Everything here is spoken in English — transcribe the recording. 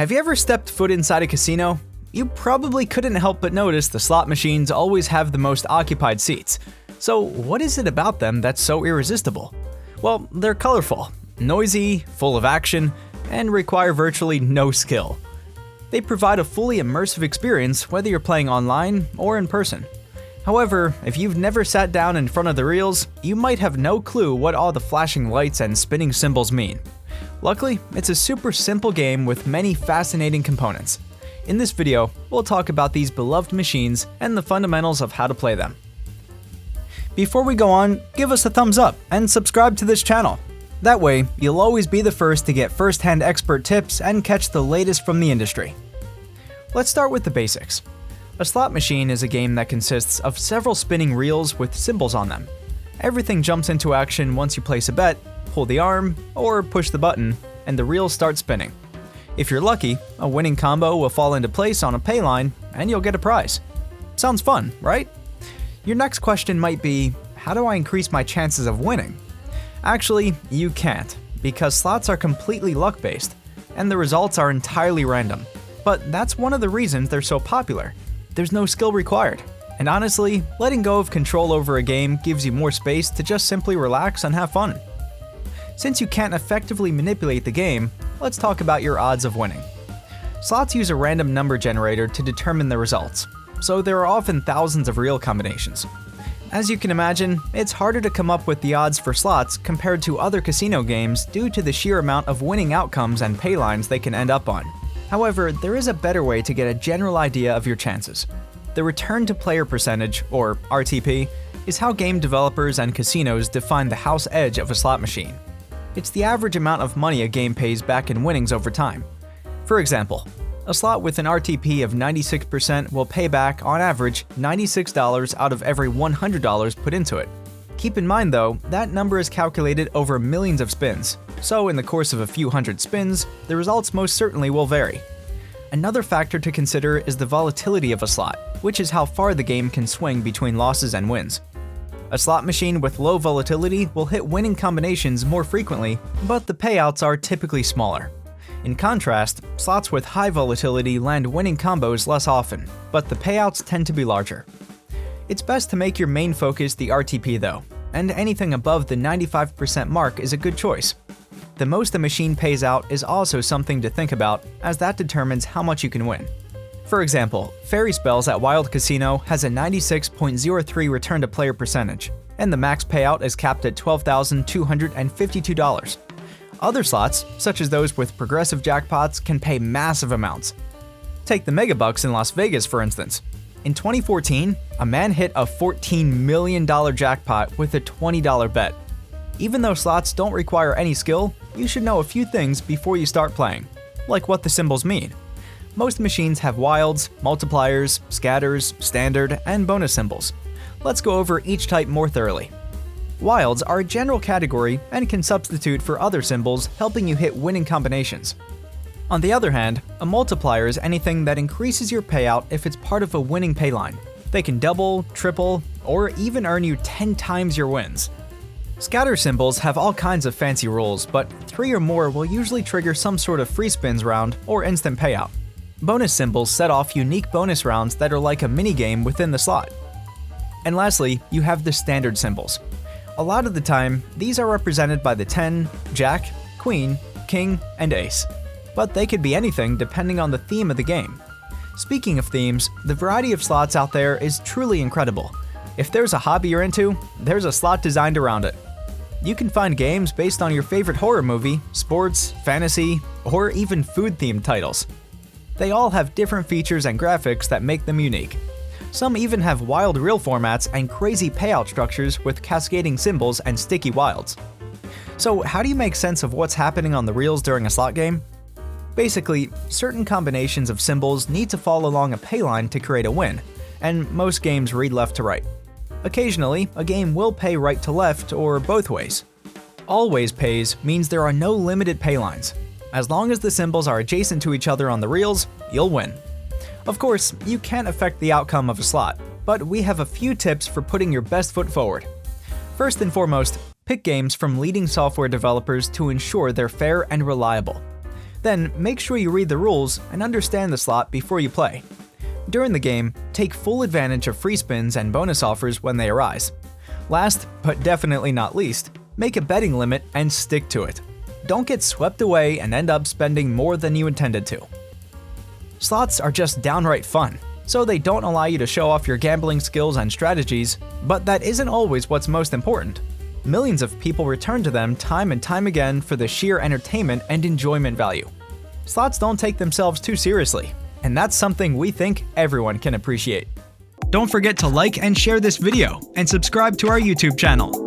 Have you ever stepped foot inside a casino? You probably couldn't help but notice the slot machines always have the most occupied seats. So what is it about them that's so irresistible? Well, they're colorful, noisy, full of action, and require virtually no skill. They provide a fully immersive experience whether you're playing online or in person. However, if you've never sat down in front of the reels, you might have no clue what all the flashing lights and spinning symbols mean. Luckily, it's a super simple game with many fascinating components. In this video, we'll talk about these beloved machines and the fundamentals of how to play them. Before we go on, give us a thumbs up and subscribe to this channel. That way, you'll always be the first to get first-hand expert tips and catch the latest from the industry. Let's start with the basics. A slot machine is a game that consists of several spinning reels with symbols on them. Everything jumps into action once you place a bet, pull the arm, or push the button, and the reels start spinning. If you're lucky, a winning combo will fall into place on a pay line, and you'll get a prize. Sounds fun, right? Your next question might be, how do I increase my chances of winning? Actually, you can't, because slots are completely luck-based, and the results are entirely random. But that's one of the reasons they're so popular. There's no skill required. And honestly, letting go of control over a game gives you more space to just simply relax and have fun. Since you can't effectively manipulate the game, let's talk about your odds of winning. Slots use a random number generator to determine the results, so there are often thousands of reel combinations. As you can imagine, it's harder to come up with the odds for slots compared to other casino games due to the sheer amount of winning outcomes and pay lines they can end up on. However, there is a better way to get a general idea of your chances. The return to player percentage, or RTP, is how game developers and casinos define the house edge of a slot machine. It's the average amount of money a game pays back in winnings over time. For example, a slot with an RTP of 96% will pay back, on average, $96 out of every $100 put into it. Keep in mind though, that number is calculated over millions of spins, so in the course of a few hundred spins, the results most certainly will vary. Another factor to consider is the volatility of a slot, which is how far the game can swing between losses and wins. A slot machine with low volatility will hit winning combinations more frequently, but the payouts are typically smaller. In contrast, slots with high volatility land winning combos less often, but the payouts tend to be larger. It's best to make your main focus the RTP though, and anything above the 95% mark is a good choice. The most a machine pays out is also something to think about, as that determines how much you can win. For example, Fairy Spells at Wild Casino has a 96.03 return to player percentage, and the max payout is capped at $12,252. Other slots, such as those with progressive jackpots, can pay massive amounts. Take the Megabucks in Las Vegas, for instance. In 2014, a man hit a $14 million jackpot with a $20 bet. Even though slots don't require any skill, you should know a few things before you start playing, like what the symbols mean. Most machines have wilds, multipliers, scatters, standard, and bonus symbols. Let's go over each type more thoroughly. Wilds are a general category and can substitute for other symbols, helping you hit winning combinations. On the other hand, a multiplier is anything that increases your payout if it's part of a winning pay line. They can double, triple, or even earn you 10 times your wins. Scatter symbols have all kinds of fancy rules, but 3 or more will usually trigger some sort of free spins round or instant payout. Bonus symbols set off unique bonus rounds that are like a minigame within the slot. And lastly, you have the standard symbols. A lot of the time, these are represented by the 10, Jack, Queen, King, and Ace. But they could be anything depending on the theme of the game. Speaking of themes, the variety of slots out there is truly incredible. If there's a hobby you're into, there's a slot designed around it. You can find games based on your favorite horror movie, sports, fantasy, or even food-themed titles. They all have different features and graphics that make them unique. Some even have wild reel formats and crazy payout structures with cascading symbols and sticky wilds. So how do you make sense of what's happening on the reels during a slot game? Basically, certain combinations of symbols need to fall along a pay line to create a win, and most games read left to right. Occasionally, a game will pay right to left or both ways. Always pays means there are no limited pay lines. As long as the symbols are adjacent to each other on the reels, you'll win. Of course, you can't affect the outcome of a slot, but we have a few tips for putting your best foot forward. First and foremost, pick games from leading software developers to ensure they're fair and reliable. Then make sure you read the rules and understand the slot before you play. During the game, take full advantage of free spins and bonus offers when they arise. Last, but definitely not least, make a betting limit and stick to it. Don't get swept away and end up spending more than you intended to. Slots are just downright fun, so they don't allow you to show off your gambling skills and strategies, but that isn't always what's most important. Millions of people return to them time and time again for the sheer entertainment and enjoyment value. Slots don't take themselves too seriously, and that's something we think everyone can appreciate. Don't forget to like and share this video, and subscribe to our YouTube channel.